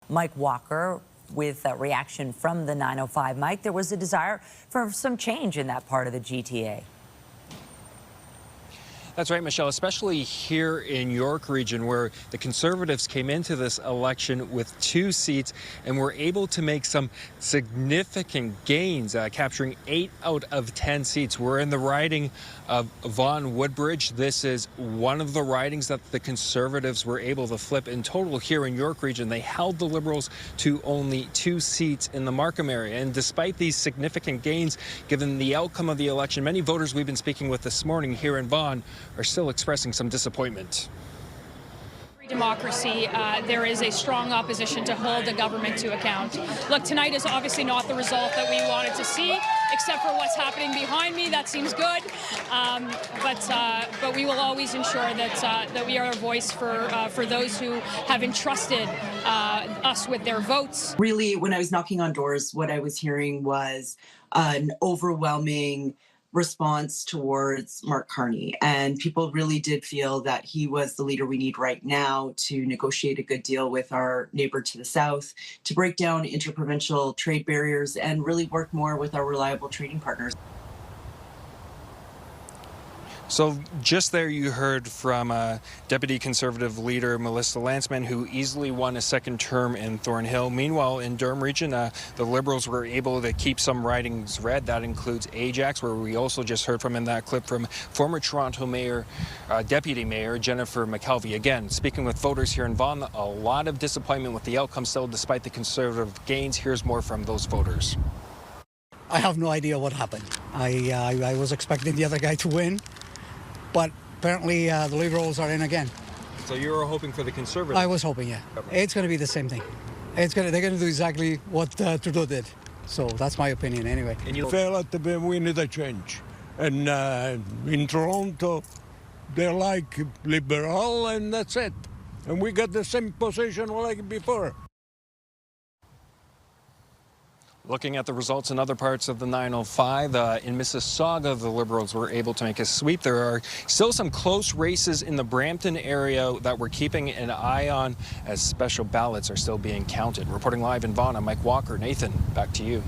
Mike Walker with a reaction from the 905. Mike, there was a desire for some change in that part of the GTA. That's right, Michelle, especially here in York Region, where the Conservatives came into this election with 2 seats and were able to make some significant gains, capturing 8 out of 10 seats. We're in the riding of Vaughan Woodbridge. This is one of the ridings that the Conservatives were able to flip. In total here in York Region, they held the Liberals to only 2 seats in the Markham area. And despite these significant gains, given the outcome of the election, many voters we've been speaking with this morning here in Vaughan are still expressing some disappointment. Democracy, there is a strong opposition to hold the government to account. Look, tonight is obviously not the result that we wanted to see, except for what's happening behind me. That seems good, but we will always ensure that we are a voice for those who have entrusted us with their votes. Really, when I was knocking on doors, what I was hearing was an overwhelming response towards Mark Carney, and people really did feel that he was the leader we need right now to negotiate a good deal with our neighbor to the south, to break down interprovincial trade barriers and really work more with our reliable trading partners. So just there you heard from Deputy Conservative leader Melissa Lantsman, who easily won a second term in Thornhill. Meanwhile, in Durham Region, the Liberals were able to keep some ridings red. That includes Ajax, where we also just heard from in that clip from former Toronto Mayor, Deputy Mayor Jennifer McKelvey. Again, speaking with voters here in Vaughan, a lot of disappointment with the outcome still, despite the Conservative gains. Here's more from those voters. I have no idea what happened. I was expecting the other guy to win, but apparently the Liberals are in again. So you were hoping for the Conservatives? I was hoping, yeah. It's going to be the same thing. They're going to do exactly what Trudeau did. So that's my opinion anyway. And you feel that we need a change. And in Toronto, they're like liberal and that's it. And we got the same position like before. Looking at the results in other parts of the 905, in Mississauga, the Liberals were able to make a sweep. There are still some close races in the Brampton area that we're keeping an eye on as special ballots are still being counted. Reporting live in Vaughan, I'm Mike Walker. Nathan, back to you.